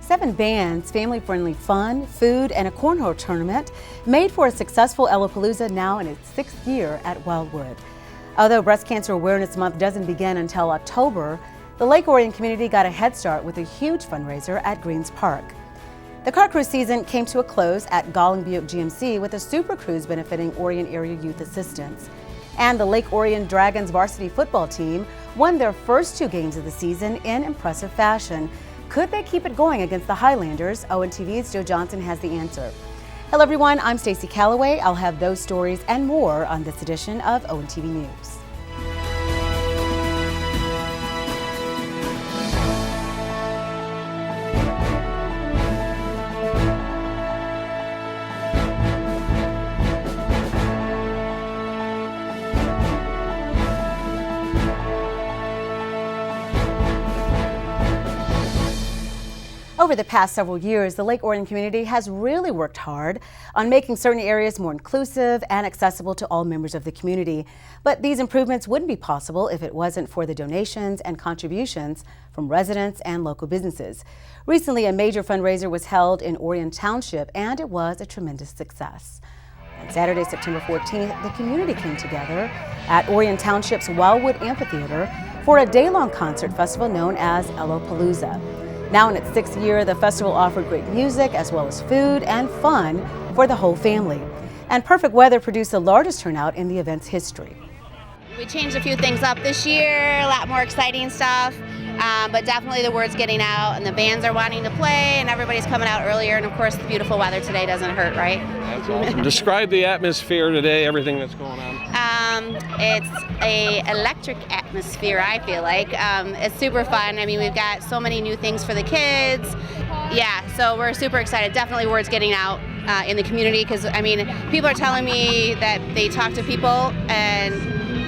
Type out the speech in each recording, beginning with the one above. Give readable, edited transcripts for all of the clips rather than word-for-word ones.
7 bands, family-friendly fun, food, and a cornhole tournament made for a successful EllaPalooza now in its 6th year at Wildwood. Although Breast Cancer Awareness Month doesn't begin until October, the Lake Orion community got a head start with a huge fundraiser at Greens Park. The car cruise season came to a close at Buick GMC with a super cruise benefiting Orion Area Youth Assistance. And the Lake Orion Dragons varsity football team won their first 2 games of the season in impressive fashion. Could they keep it going against the Highlanders? ONTV's Joe Johnson has the answer. Hello everyone, I'm Stacy Calloway. I'll have those stories and more on this edition of ONTV News. Over the past several years, the Lake Orion community has really worked hard on making certain areas more inclusive and accessible to all members of the community. But these improvements wouldn't be possible if it wasn't for the donations and contributions from residents and local businesses. Recently, a major fundraiser was held in Orion Township, and it was a tremendous success. On Saturday, September 14th, the community came together at Orion Township's Wildwood Amphitheater for a day-long concert festival known as EllaPalooza. Now in its 6th year, the festival offered great music as well as food and fun for the whole family. And perfect weather produced the largest turnout in the event's history. We changed a few things up this year, a lot more exciting stuff, but definitely the word's getting out and the bands are wanting to play and everybody's coming out earlier, and of course the beautiful weather today doesn't hurt, right? That's awesome. Describe the atmosphere today, everything that's going on. It's a electric atmosphere, I feel like. It's super fun. I mean, we've got so many new things for the kids. Yeah, so we're super excited. Definitely word's getting out in the community because, I mean, people are telling me that they talk to people and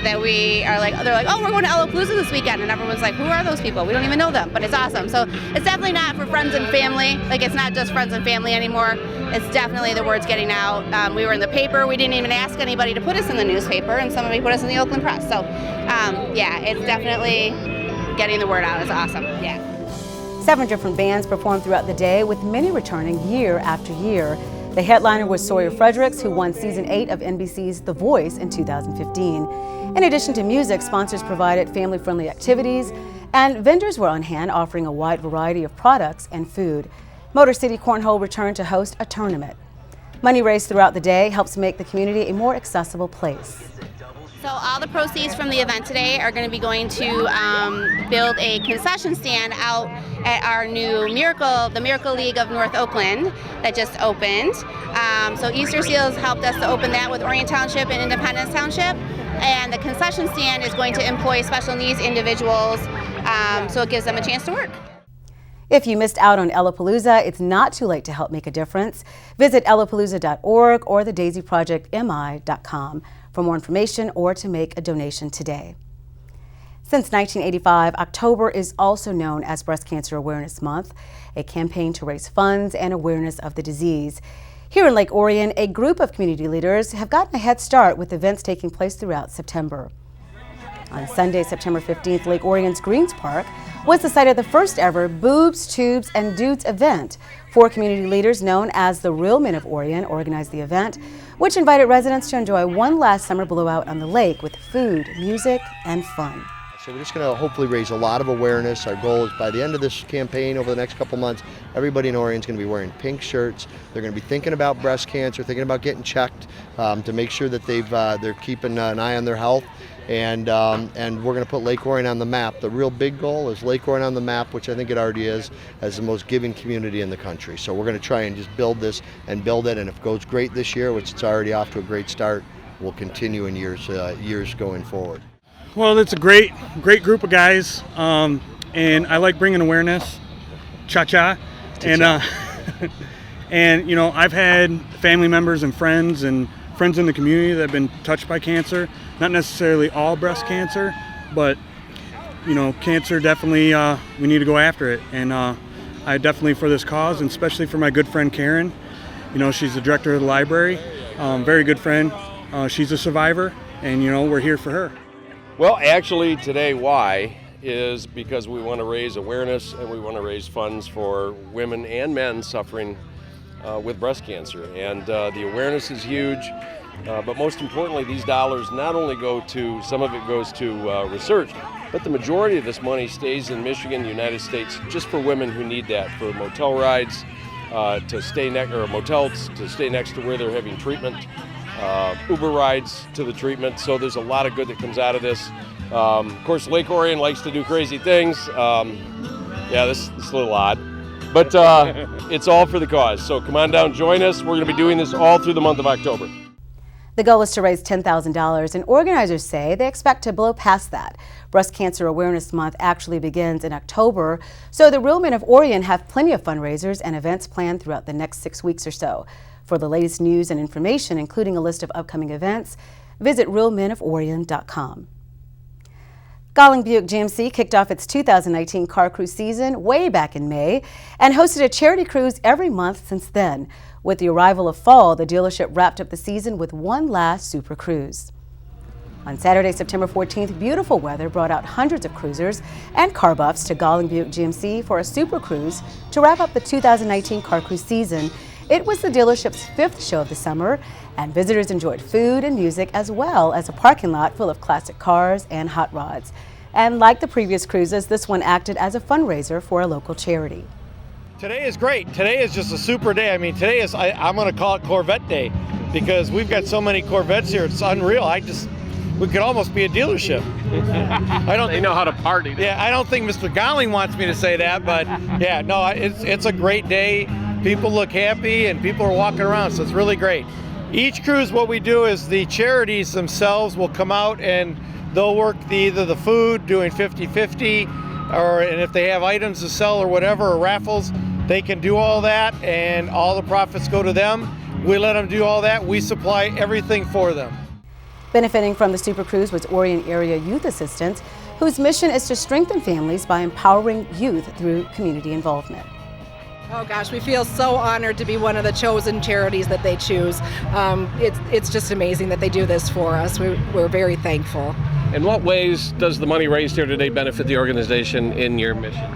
that they're like, oh, we're going to EllaPalooza this weekend, and everyone's like, who are those people? We don't even know them, but it's awesome. So it's definitely not for friends and family. Like, it's not just friends and family anymore. It's definitely the word's getting out. We were in the paper. We didn't even ask anybody to put us in the newspaper, and somebody put us in the Oakland Press. So yeah, it's definitely getting the word out. It's awesome. Yeah. 7 different bands performed throughout the day, with many returning year after year. The headliner was Sawyer Fredericks, who won Season 8 of NBC's The Voice in 2015. In addition to music, sponsors provided family-friendly activities, and vendors were on hand offering a wide variety of products and food. Motor City Cornhole returned to host a tournament. Money raised throughout the day helps make the community a more accessible place. So all the proceeds from the event today are going to be going to build a concession stand out at our new the Miracle League of North Oakland that just opened. So Easter Seals helped us to open that with Orion Township and Independence Township. And the concession stand is going to employ special needs individuals, so it gives them a chance to work. If you missed out on EllaPalooza, it's not too late to help make a difference. Visit EllaPalooza.org or thedaisyprojectmi.com for more information or to make a donation today. Since 1985, October is also known as Breast Cancer Awareness Month, a campaign to raise funds and awareness of the disease. Here in Lake Orion, a group of community leaders have gotten a head start with events taking place throughout September. On Sunday, September 15th, Lake Orion's Greens Park was the site of the first ever Boobs, Tubes, and Dudes event. 4 community leaders known as the Real Men of Orion organized the event, which invited residents to enjoy one last summer blowout on the lake with food, music, and fun. So we're just going to hopefully raise a lot of awareness. Our goal is by the end of this campaign, over the next couple months, everybody in Orion is going to be wearing pink shirts. They're going to be thinking about breast cancer, thinking about getting checked to make sure that they're keeping an eye on their health. And we're going to put Lake Orion on the map. The real big goal is Lake Orion on the map, which I think it already is, as the most giving community in the country. So we're going to try and just build this and build it. And if it goes great this year, which it's already off to a great start, we'll continue in years going forward. Well, it's a great group of guys, and I like bringing awareness, cha-cha, and and you know, I've had family members and friends in the community that have been touched by cancer. Not necessarily all breast cancer, but you know, cancer definitely we need to go after it, and I definitely for this cause, and especially for my good friend Katherine. You know, she's the director of the library, very good friend. She's a survivor, and you know, we're here for her. Well, actually today, why is because we want to raise awareness and we want to raise funds for women and men suffering with breast cancer. And the awareness is huge, but most importantly, these dollars not only go to, some of it goes to research, but the majority of this money stays in Michigan, the United States, just for women who need that, for motel rides to stay motels to stay next to where they're having treatment, Uber rides to the treatment. So there's a lot of good that comes out of this. Of course, Lake Orion likes to do crazy things. Yeah, this is a little odd, but it's all for the cause. So come on down, join us. We're going to be doing this all through the month of October. The goal is to raise $10,000, and organizers say they expect to blow past that. Breast Cancer Awareness Month actually begins in October, so the Real Men of Orion have plenty of fundraisers and events planned throughout the next 6 weeks or so. For the latest news and information, including a list of upcoming events, visit realmenoforion.com. Galling Buick GMC kicked off its 2019 car cruise season way back in May and hosted a charity cruise every month since then. With the arrival of fall, the dealership wrapped up the season with one last super cruise. On Saturday, September 14th, beautiful weather brought out hundreds of cruisers and car buffs to Galling Buick GMC for a super cruise to wrap up the 2019 car cruise season. It was the dealership's 5th show of the summer, and visitors enjoyed food and music as well as a parking lot full of classic cars and hot rods. And like the previous cruises, this one acted as a fundraiser for a local charity. Today is great. Today is just a super day. I mean, today is, I'm going to call it Corvette Day because we've got so many Corvettes here. It's unreal. We could almost be a dealership. They know how to party. Yeah, I don't think Mr. Galling wants me to say that, but yeah, no, it's a great day. People look happy and people are walking around, so it's really great. Each cruise, what we do is the charities themselves will come out and they'll work either the food, doing 50-50, and if they have items to sell or whatever, or raffles, they can do all that and all the profits go to them. We let them do all that. We supply everything for them. Benefiting from the Super Cruise was Orion Area Youth Assistance, whose mission is to strengthen families by empowering youth through community involvement. Oh gosh, we feel so honored to be one of the chosen charities that they choose. It's just amazing that they do this for us. We're very thankful. In what ways does the money raised here today benefit the organization in your mission?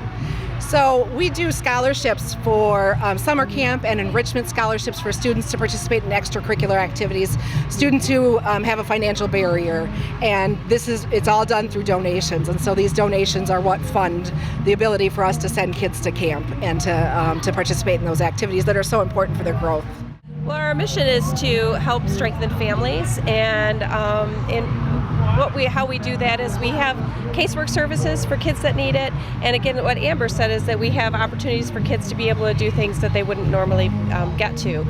So we do scholarships for summer camp and enrichment scholarships for students to participate in extracurricular activities, students who have a financial barrier, and it's all done through donations, and so these donations are what fund the ability for us to send kids to camp and to participate in those activities that are so important for their growth. Well, our mission is to help strengthen families, and how we do that is we have casework services for kids that need it, and again, what Amber said is that we have opportunities for kids to be able to do things that they wouldn't normally get to.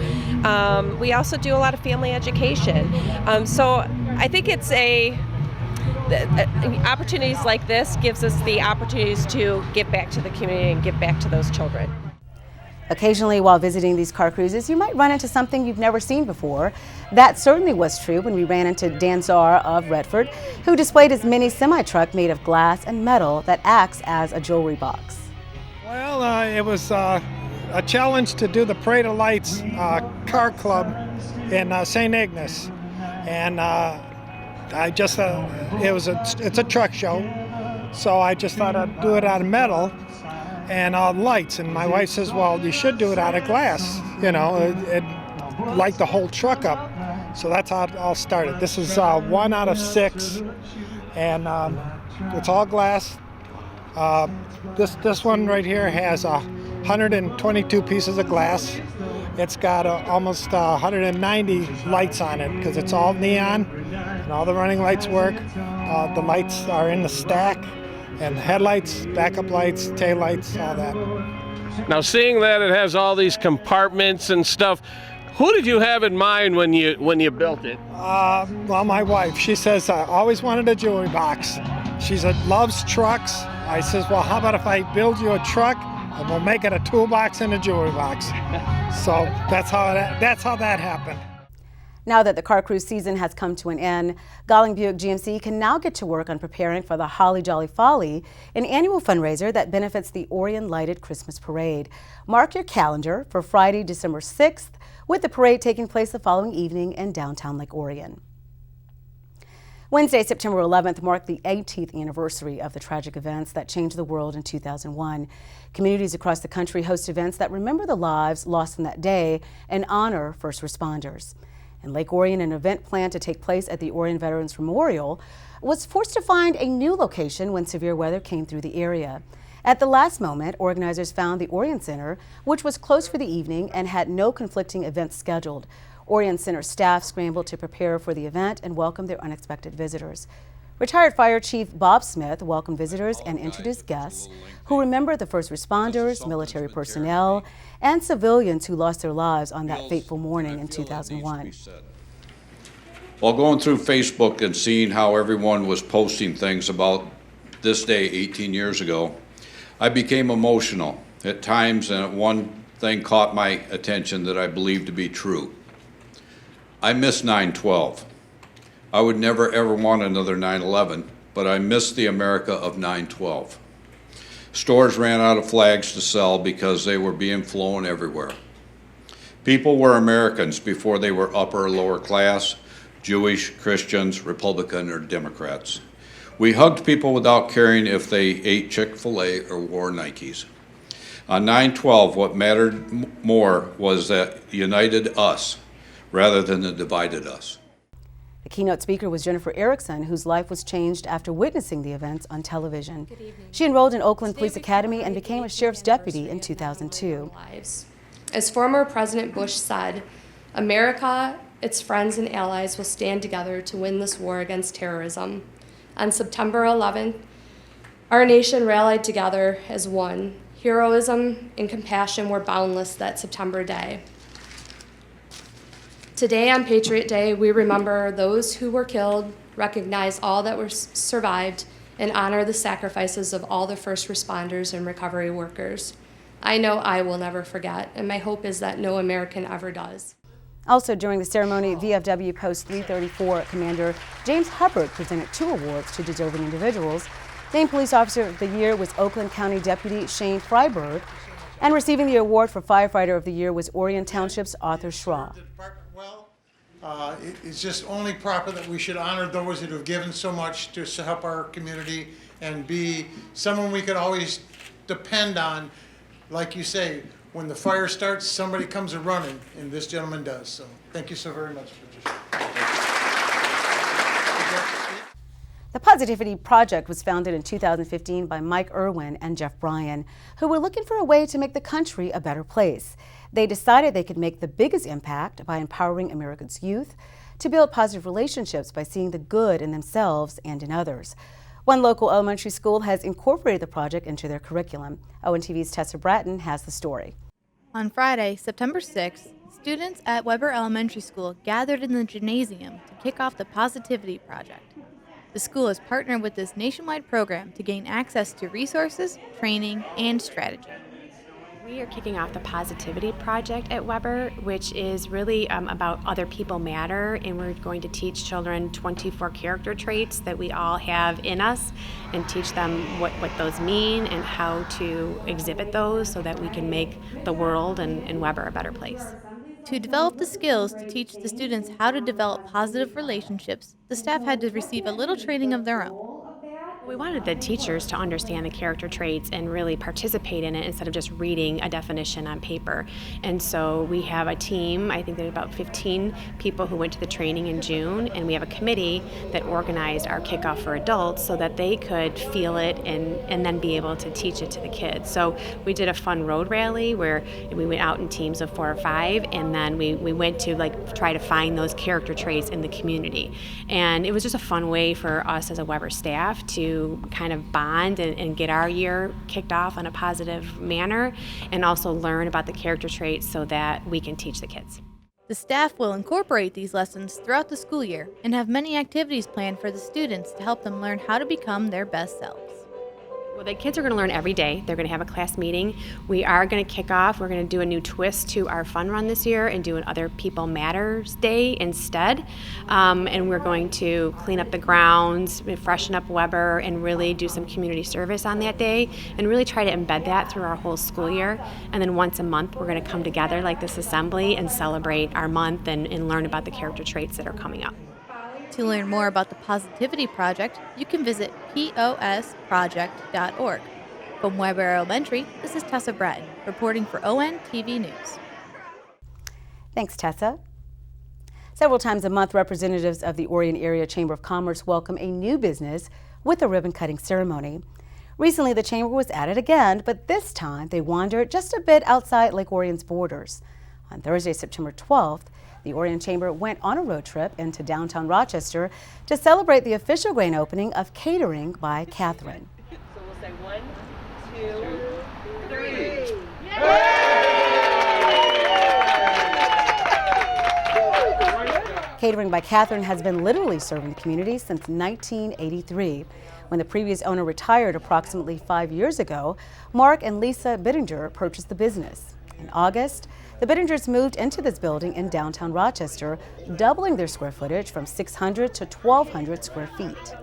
We also do a lot of family education. So I think it's opportunities like this gives us the opportunities to give back to the community and give back to those children. Occasionally, while visiting these car cruises, you might run into something you've never seen before. That certainly was true when we ran into Dan Czar of Redford, who displayed his mini semi-truck made of glass and metal that acts as a jewelry box. Well, it was a challenge to do the Parade of Lights car club in St. Ignace, and it's a truck show, so I just thought I'd do it out of metal and lights, and my wife says, well, you should do it out of glass, it light the whole truck up. So that's how it all started. This is 1 out of 6, and it's all glass. This one right here has 122 pieces of glass. It's got almost 190 lights on it because it's all neon and all the running lights work. The lights are in the stack, and headlights, backup lights, tail lights, all that. Now, seeing that it has all these compartments and stuff, who did you have in mind when you built it? Well, my wife. She says, I always wanted a jewelry box. She loves trucks. I says, well, how about if I build you a truck and we'll make it a toolbox and a jewelry box. So that's how that happened. Now that the car cruise season has come to an end, Galling Buick GMC can now get to work on preparing for the Holly Jolly Folly, an annual fundraiser that benefits the Orion Lighted Christmas Parade. Mark your calendar for Friday, December 6th, with the parade taking place the following evening in downtown Lake Orion. Wednesday, September 11th, marked the 18th anniversary of the tragic events that changed the world in 2001. Communities across the country host events that remember the lives lost on that day and honor first responders. In Lake Orion, an event planned to take place at the Orion Veterans Memorial was forced to find a new location when severe weather came through the area. At the last moment, organizers found the Orion Center, which was closed for the evening and had no conflicting events scheduled. Orion Center staff scrambled to prepare for the event and welcome their unexpected visitors. Retired Fire Chief Bob Smith welcomed visitors and introduced guests who remember the first responders, military personnel, and civilians who lost their lives on that fateful morning in 2001. While going through Facebook and seeing how everyone was posting things about this day 18 years ago, I became emotional at times, and one thing caught my attention that I believed to be true. I miss 9/12. I would never ever want another 9/11, but I miss the America of 9/12. Stores ran out of flags to sell because they were being flown everywhere. People were Americans before they were upper or lower class, Jewish, Christians, Republican, or Democrats. We hugged people without caring if they ate Chick-fil-A or wore Nikes. On 9/12, what mattered more was that united us rather than it divided us. The keynote speaker was Jennifer Erickson, whose life was changed after witnessing the events on television. She enrolled in Oakland Police Academy and became a sheriff's deputy in 2002. As former President Bush said, America, its friends and allies will stand together to win this war against terrorism. On September 11th, our nation rallied together as one. Heroism and compassion were boundless that September day. Today on Patriot Day, we remember those who were killed, recognize all that were survived, and honor the sacrifices of all the first responders and recovery workers. I know I will never forget, and my hope is that no American ever does. Also during the ceremony, VFW Post 334 Commander James Hubbard presented 2 awards to deserving individuals. Named Police Officer of the Year was Oakland County Deputy Shane Freiberg, and receiving the award for Firefighter of the Year was Orion Township's Arthur Schraw. It's just only proper that we should honor those that have given so much to help our community and be someone we could always depend on. Like you say, when the fire starts, somebody comes a running, and this gentleman does. So thank you so very much, Patricia. The Positivity Project was founded in 2015 by Mike Irwin and Jeff Bryan, who were looking for a way to make the country a better place. They decided they could make the biggest impact by empowering America's youth to build positive relationships by seeing the good in themselves and in others. One local elementary school has incorporated the project into their curriculum. ONTV's Tessa Bratton has the story. On Friday, September 6th, students at Weber Elementary School gathered in the gymnasium to kick off the Positivity Project. The school has partnered with this nationwide program to gain access to resources, training, and strategy. We are kicking off the Positivity Project at Weber, which is really about other people matter, and we're going to teach children 24 character traits that we all have in us and teach them what those mean and how to exhibit those so that we can make the world and Weber a better place. To develop the skills to teach the students how to develop positive relationships, the staff had to receive a little training of their own. We wanted the teachers to understand the character traits and really participate in it instead of just reading a definition on paper. And so we have a team, I think there's about 15 people who went to the training in June, and we have a committee that organized our kickoff for adults so that they could feel it and then be able to teach it to the kids. So we did a fun road rally where we went out in teams of 4 or 5, and then we went to try to find those character traits in the community. And it was just a fun way for us as a Weber staff to kind of bond and get our year kicked off in a positive manner, and also learn about the character traits so that we can teach the kids. The staff will incorporate these lessons throughout the school year and have many activities planned for the students to help them learn how to become their best selves. Well, the kids are going to learn every day. They're going to have a class meeting. We are going to kick off. We're going to do a new twist to our fun run this year and do an Other People Matters Day instead. And we're going to clean up the grounds, freshen up Weber, and really do some community service on that day and really try to embed that through our whole school year. And then once a month, we're going to come together like this assembly and celebrate our month and learn about the character traits that are coming up. To learn more about the Positivity Project, you can visit posproject.org. From Weber Elementary, this is Tessa Bratton, reporting for ONTV News. Thanks, Tessa. Several times a month, representatives of the Orion Area Chamber of Commerce welcome a new business with a ribbon-cutting ceremony. Recently, the chamber was at it again, but this time they wandered just a bit outside Lake Orion's borders. On Thursday, September 12th, the Orion Chamber went on a road trip into downtown Rochester to celebrate the official grand opening of Catering by Katherine. So we'll say 1, 2, 3. Catering by Katherine has been literally serving the community since 1983. When the previous owner retired approximately 5 years ago, Mark and Lisa Bittinger purchased the business. In August, the Bittingers moved into this building in downtown Rochester, doubling their square footage from 600 to 1,200 square feet.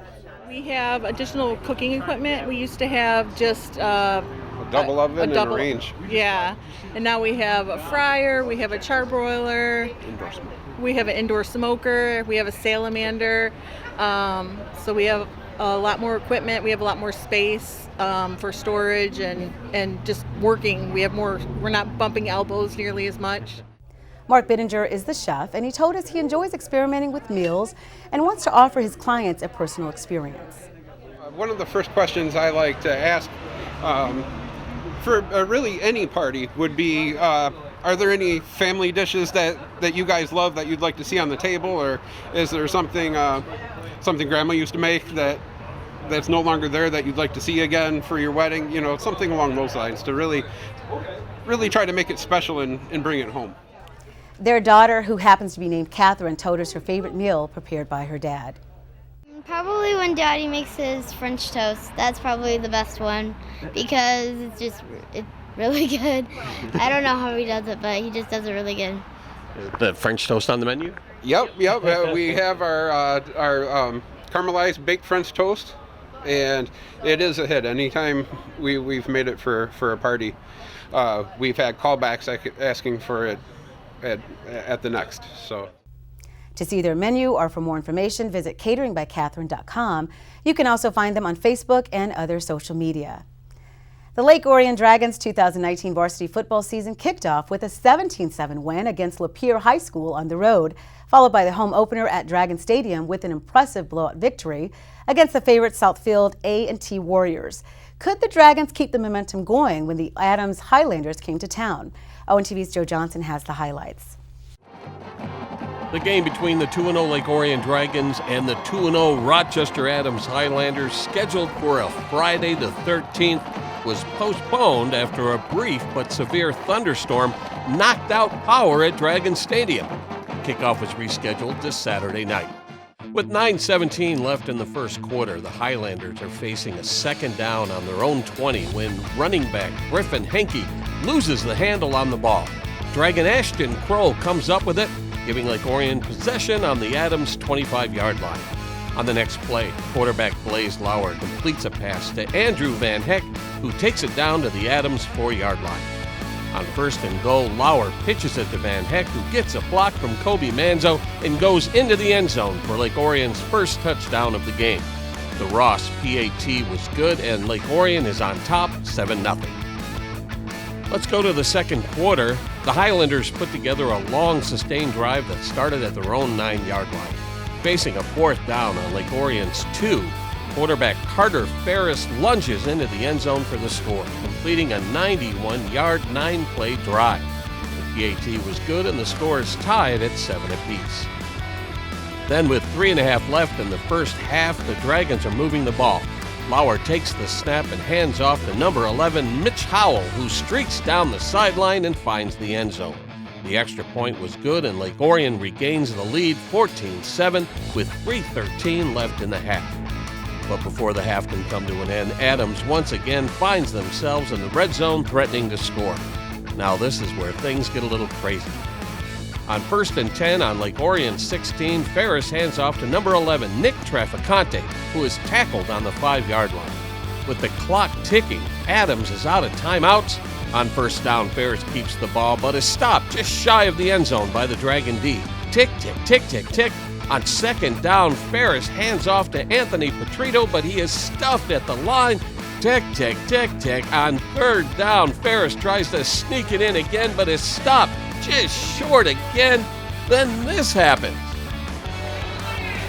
We have additional cooking equipment. We used to have just a double oven and a range. Yeah, and now we have a fryer, we have a charbroiler, we have an indoor smoker, we have a salamander. So we have a lot more equipment. We have a lot more space for storage and just working. We have more. We're not bumping elbows nearly as much. Mark Bittinger is the chef, and he told us he enjoys experimenting with meals and wants to offer his clients a personal experience. One of the first questions I like to ask for really any party would be, are there any family dishes that you guys love that you'd like to see on the table, or is there something Grandma used to make that's no longer there that you'd like to see again for your wedding? You know, something along those lines to really try to make it special and bring it home. Their daughter, who happens to be named Katherine, told us her favorite meal prepared by her dad. Probably when Daddy makes his French toast. That's probably the best one because it's really good. I don't know how he does it, but he just does it really good. The French toast on the menu? Yep. We have our caramelized baked French toast, and it is a hit. Anytime we've made it for a party, we've had callbacks asking for it at the next. So. To see their menu or for more information, visit cateringbycatherine.com. You can also find them on Facebook and other social media. The Lake Orion Dragons 2019 varsity football season kicked off with a 17-7 win against Lapeer High School on the road, followed by the home opener at Dragon Stadium with an impressive blowout victory against the favorite Southfield A&T Warriors. Could the Dragons keep the momentum going when the Adams Highlanders came to town? ONTV's Joe Johnson has the highlights. The game between the 2-0 Lake Orion Dragons and the 2-0 Rochester Adams Highlanders, scheduled for a Friday the 13th, was postponed after a brief but severe thunderstorm knocked out power at Dragon Stadium. Kickoff was rescheduled to Saturday night. With 9:17 left in the first quarter, the Highlanders are facing a second down on their own 20 when running back Griffin Henke loses the handle on the ball. Dragon Ashton Crow comes up with it, giving Lake Orion possession on the Adams 25-yard line. On the next play, quarterback Blaze Lauer completes a pass to Andrew Van Heck, who takes it down to the Adams 4-yard line. On first and goal, Lauer pitches it to Van Heck, who gets a block from Kobe Manzo and goes into the end zone for Lake Orion's first touchdown of the game. The Ross PAT was good, and Lake Orion is on top 7-0. Let's go to the second quarter. The Highlanders put together a long, sustained drive that started at their own 9-yard line. Facing a fourth down on Lake Orion's 2, quarterback Carter Ferris lunges into the end zone for the score, completing a 91-yard, 9-play drive. The PAT was good, and the score is tied at 7 apiece. Then, with 3.5 left in the first half, the Dragons are moving the ball. Lauer takes the snap and hands off to number 11, Mitch Howell, who streaks down the sideline and finds the end zone. The extra point was good, and Lake Orion regains the lead 14-7 with 3:13 left in the half. But before the half can come to an end, Adams once again finds themselves in the red zone threatening to score. Now this is where things get a little crazy. On 1st and 10 on Lake Orion 16, Ferris hands off to number 11, Nick Traficante, who is tackled on the 5-yard line. With the clock ticking, Adams is out of timeouts. On first down, Ferris keeps the ball, but is stopped just shy of the end zone by the Dragon D. Tick, tick, tick, tick, tick. On second down, Ferris hands off to Anthony Petrito, but he is stuffed at the line. Tick, tick, tick, tick. On third down, Ferris tries to sneak it in again, but is stopped just short again. Then this happens.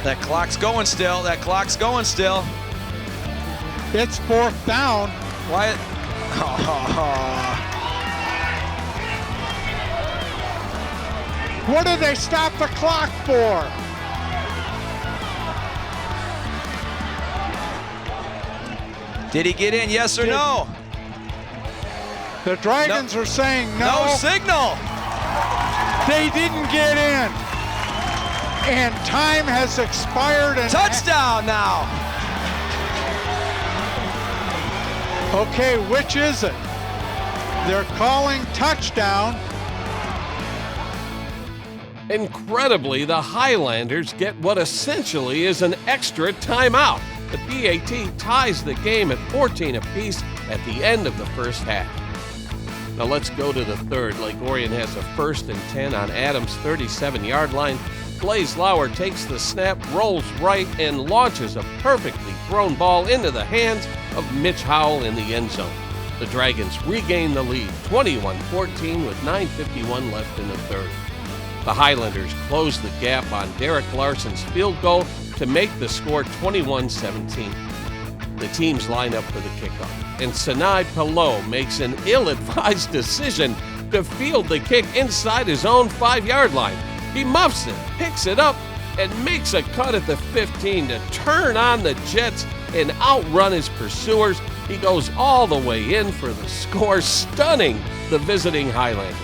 That clock's going still. That clock's going still. It's fourth down. Wyatt. What did they stop the clock for? Did he get in, yes or no? The Dragons are saying no. No signal. They didn't get in. And time has expired. And touchdown now. Okay, which is it? They're calling touchdown. Incredibly, the Highlanders get what essentially is an extra timeout. The PAT ties the game at 14 apiece at the end of the first half. Now let's go to the third. Lake Orion has a 1st and 10 on Adams' 37-yard line. Blaze Lauer takes the snap, rolls right, and launches a perfectly thrown ball into the hands of Mitch Howell in the end zone. The Dragons regain the lead, 21-14 with 9:51 left in the third. The Highlanders close the gap on Derek Larson's field goal to make the score 21-17. The teams line up for the kickoff, and Sinai Pelot makes an ill-advised decision to field the kick inside his own 5-yard line. He muffs it, picks it up, and makes a cut at the 15 to turn on the Jets and outrun his pursuers. He goes all the way in for the score, stunning the visiting Highlanders.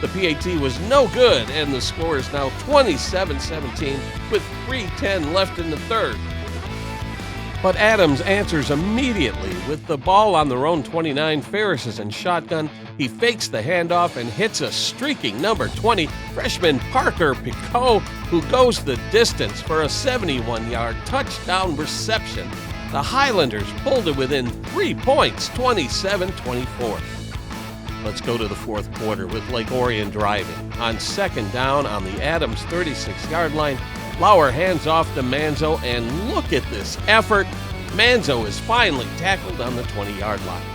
The PAT was no good, and the score is now 27-17 with 3:10 left in the third. But Adams answers immediately with the ball on their own 29. Ferris is in shotgun. He fakes the handoff and hits a streaking number 20, freshman Parker Picot, who goes the distance for a 71-yard touchdown reception. The Highlanders pulled it within 3 points, 27-24. Let's go to the fourth quarter with Lake Orion driving. On second down on the Adams 36-yard line, Lauer hands off to Manzo, and look at this effort. Manzo is finally tackled on the 20-yard line.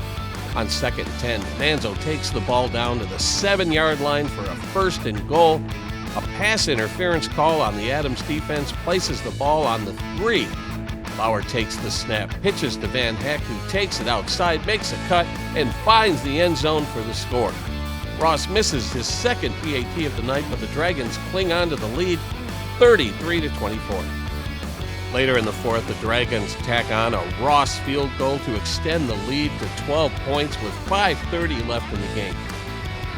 On second and 10, Manzo takes the ball down to the 7-yard line for a 1st and goal. A pass interference call on the Adams defense places the ball on the 3. Lauer takes the snap, pitches to Van Heck, who takes it outside, makes a cut, and finds the end zone for the score. Ross misses his second PAT of the night, but the Dragons cling on to the lead, 33-24. Later in the fourth, the Dragons tack on a Ross field goal to extend the lead to 12 points with 5:30 left in the game.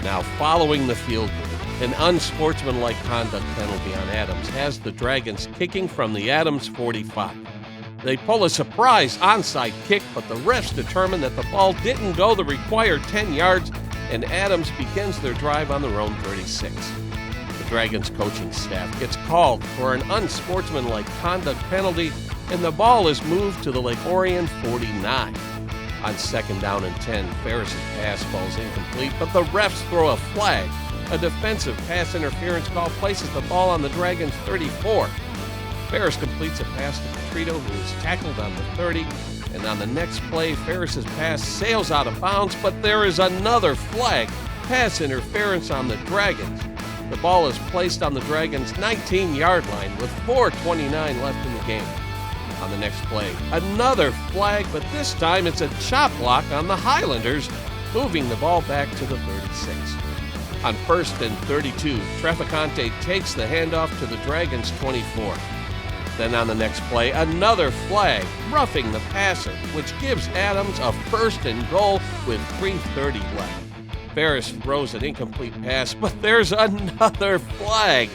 Now, following the field goal, an unsportsmanlike conduct penalty on Adams has the Dragons kicking from the Adams 45. They pull a surprise onside kick, but the refs determine that the ball didn't go the required 10 yards, and Adams begins their drive on their own 36. The Dragons coaching staff gets called for an unsportsmanlike conduct penalty, and the ball is moved to the Lake Orion 49. On second down and 10, Ferris's pass falls incomplete, but the refs throw a flag. A defensive pass interference call places the ball on the Dragons 34. Ferris completes a pass to Petrito, who is tackled on the 30, and on the next play, Ferris's pass sails out of bounds, but there is another flag, pass interference on the Dragons. The ball is placed on the Dragons' 19-yard line with 4:29 left in the game. On the next play, another flag, but this time it's a chop block on the Highlanders, moving the ball back to the 36. On 1st and 32, Traficante takes the handoff to the Dragons' 24. Then on the next play, another flag, roughing the passer, which gives Adams a 1st and goal with 3:30 left. Ferris throws an incomplete pass, but there's another flag.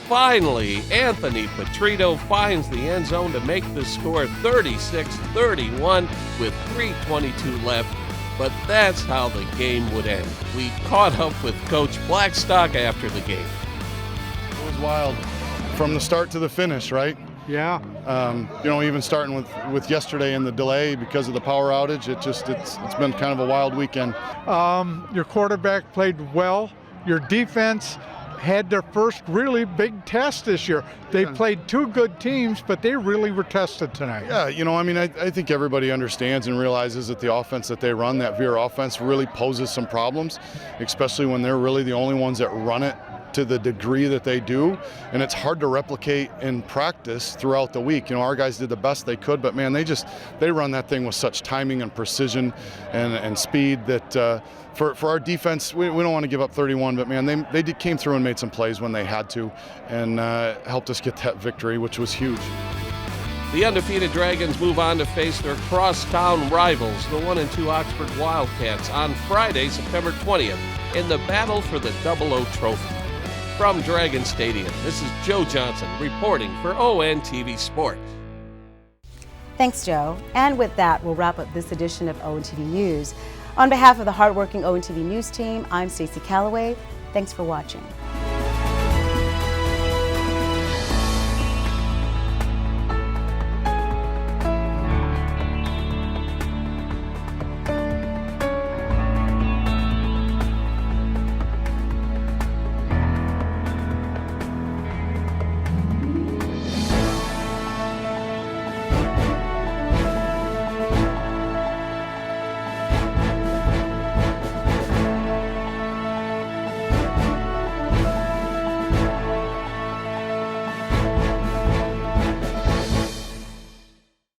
Finally, Anthony Petrito finds the end zone to make the score 36-31 with 3:22 left. But that's how the game would end. We caught up with Coach Blackstock after the game. It was wild from the start to the finish, right? Yeah. Even starting with yesterday and the delay because of the power outage, it's been kind of a wild weekend. Your quarterback played well. Your defense had their first really big test this year. They played two good teams, but they really were tested tonight. Yeah, you know, I mean, I think everybody understands and realizes that the offense that they run, that Veer offense, really poses some problems, especially when they're really the only ones that run it to the degree that they do, and it's hard to replicate in practice throughout the week. You know, our guys did the best they could, but man, they run that thing with such timing and precision and speed that for our defense, we don't want to give up 31, but man, they came through and made some plays when they had to, and helped us get that victory, which was huge. The undefeated Dragons move on to face their crosstown rivals, the 1-2 Oxford Wildcats, on Friday, September 20th, in the battle for the 00 trophy. From Dragon Stadium, this is Joe Johnson reporting for ONTV Sports. Thanks, Joe. And with that, we'll wrap up this edition of ONTV News. On behalf of the hardworking ONTV News team, I'm Stacy Calloway. Thanks for watching.